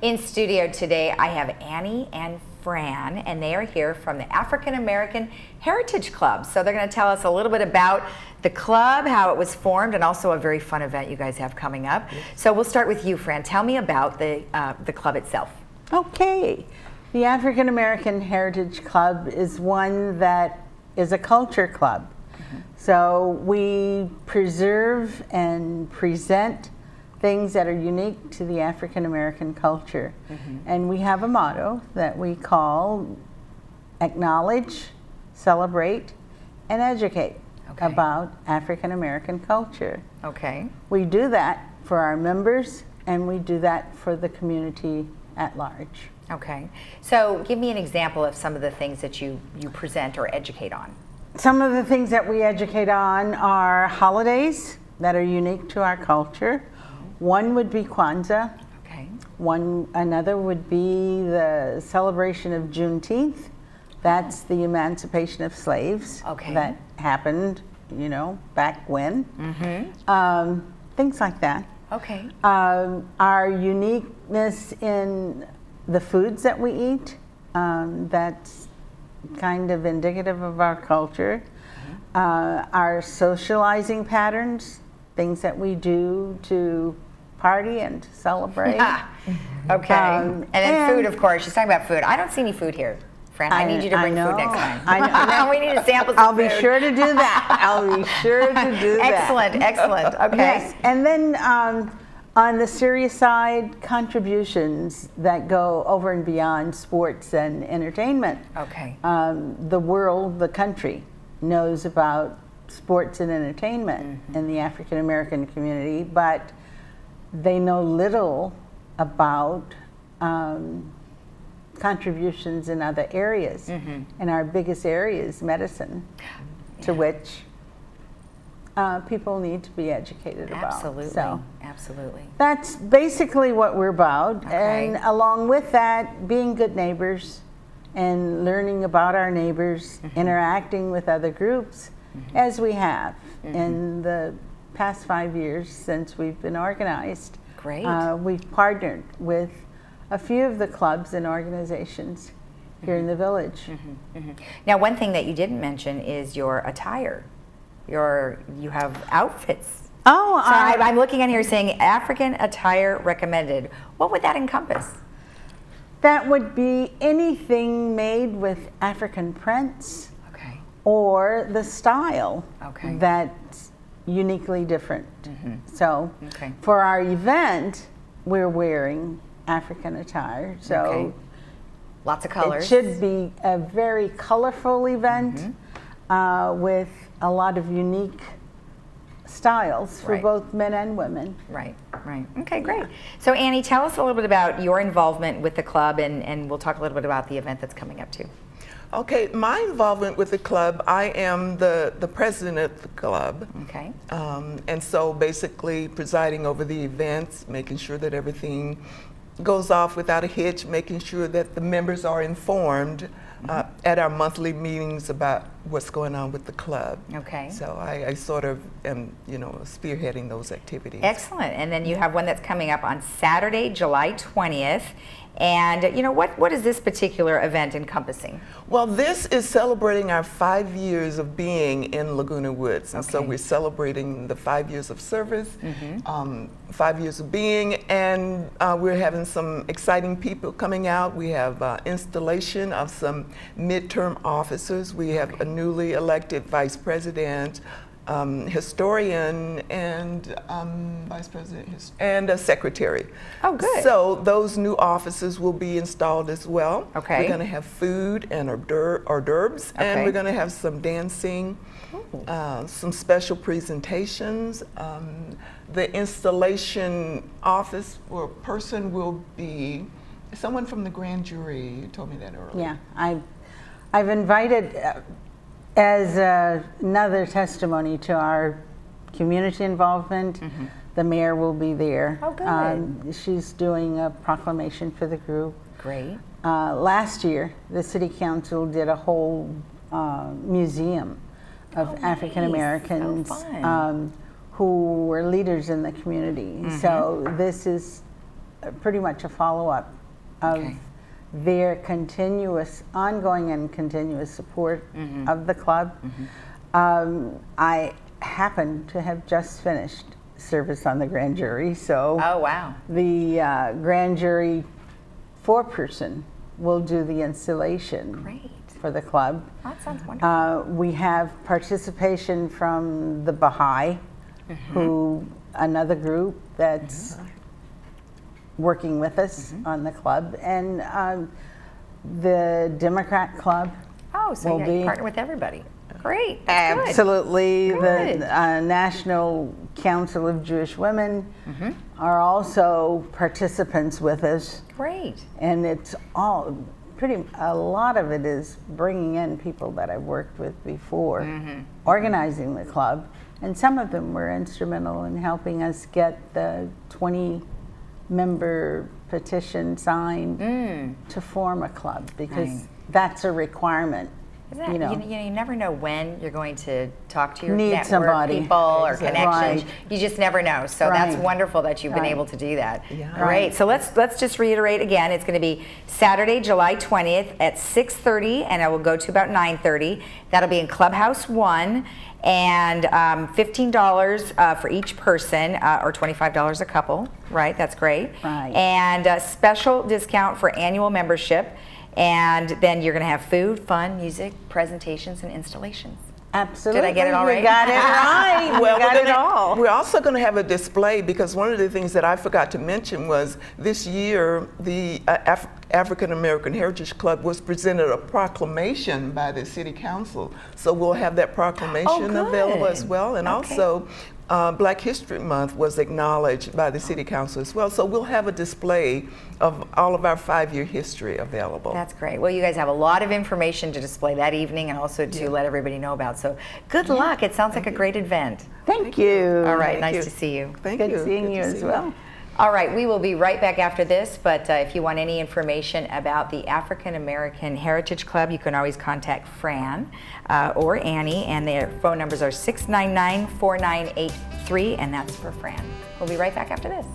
In studio today, I have Annie and Fran, and they are here from the African American Heritage Club. So they're going to tell us a little bit about the club, how it was formed, and also a very fun event you guys have coming up. Yes. So we'll start with you, Fran. Tell me about the club itself. Okay. The African American Heritage Club is one that is a culture club. So we preserve and present things that are unique to the African American culture. And we have a motto that we call acknowledge, celebrate, and educate about African American culture. Okay. We do that for our members, and we do that for the community at large. Okay. So give me an example of some of the things that you present or educate on. Some of the things that we educate on are holidays that are unique to our culture. One would be Kwanzaa. Okay. Another would be the celebration of Juneteenth. That's the emancipation of slaves that happened, you know, back when. Things like that. Okay. Our uniqueness in the foods that we eat, that's kind of indicative of our culture. Our socializing patterns, things that we do to party and to celebrate. Okay. And then food, of course. She's talking about food. I don't see any food here, Fran. I need you to bring food next time. I know. We need to sample some I'll be sure to do that. I'll be sure to do that. Excellent, excellent. Okay. Yes. And then on the serious side, contributions that go over and beyond sports and entertainment. Okay. The world, the country, knows about sports and entertainment in the African American community, but they know little about contributions in other areas. And our biggest area is medicine, to which people need to be educated about. Absolutely. So absolutely. that's basically what we're about. Okay. And along with that, being good neighbors and learning about our neighbors, interacting with other groups, as we have in the past 5 years since we've been organized. Great. We've partnered with a few of the clubs and organizations here in the village. Now, one thing that you didn't mention is your attire. You have outfits. Oh, so I'm looking on here saying African attire recommended. What would that encompass? That would be anything made with African prints. Okay. Or the style that's uniquely different. So for our event, we're wearing African attire. So lots of colors. It should be a very colorful event with a lot of unique styles for both men and women. Right, right. Okay, great. So Annie, tell us a little bit about your involvement with the club, and we'll talk a little bit about the event that's coming up too. Okay, my involvement with the club, I am the president of the club. Okay. And so basically presiding over the events, making sure that everything goes off without a hitch, making sure that the members are informed at our monthly meetings about what's going on with the club. Okay. So I sort of am, you know, spearheading those activities. Excellent. And then you have one that's coming up on Saturday, July 20th. And, you know, what is this particular event encompassing? Well, this is celebrating our 5 years of being in Laguna Woods. And so we're celebrating the 5 years of service, 5 years of being, and we're having some exciting people coming out. We have installation of some midterm officers. We have a newly elected vice president, historian, and vice president and a secretary. Oh, good. So those new offices will be installed as well. Okay. We're going to have food and hors d'oeuvres, and we're going to have some dancing, some special presentations. The installation office or person will be someone from the grand jury. You told me that earlier. Yeah, I've invited. As another testimony to our community involvement, the mayor will be there. Oh, good. She's doing a proclamation for the group. Great. Last year, the City Council did a whole museum of African Americans who were leaders in the community. So this is pretty much a follow-up of Okay. their ongoing and continuous support of the club. I happen to have just finished service on the grand jury, so Oh, wow. the grand jury foreperson will do the installation Great. for the club. That sounds wonderful. We have participation from the Baha'i, who another group that's working with us on the club, and the Democrat Club. Oh, so will yeah, be you partner with everybody. Great. That's good. Absolutely. Good. The National Council of Jewish Women are also participants with us, Great. and it's all a lot of it is bringing in people that I've worked with before, organizing the club, and some of them were instrumental in helping us get the 20-member petition signed to form a club, because Right. that's a requirement. Isn't that, You know. you never know when you're going to talk to your Need network somebody. people or Exactly. connections. Right. You just never know. So that's Right. wonderful that you've been Right. able to do that. Yeah. Great. Right. So let's just reiterate again. It's going to be Saturday, July 20th at 6:30, and it will go to about 9:30. That'll be in Clubhouse 1, and $15 for each person, or $25 a couple. Right. That's great. Right. And a special discount for annual membership. And then you're going to have food, fun, music, presentations, and installations. Absolutely. Did I get it all right? You got it right. Well, you got it all. we're also going to have a display, because one of the things that I forgot to mention was this year the African American Heritage Club was presented a proclamation by the City Council. So we'll have that proclamation good. available as well. And Okay. also Black History Month was acknowledged by the City Council as well. So we'll have a display of all of our 5-year history available. That's great. Well, you guys have a lot of information to display that evening and also to let everybody know about. So good luck. It sounds like a great event. Thank you. All right. Thank Nice you. to see you. Thank Good you. seeing Good you to as see well. All right, we will be right back after this, but if you want any information about the African American Heritage Club, you can always contact Fran or Annie, and their phone numbers are 699-4983, and that's for Fran. We'll be right back after this.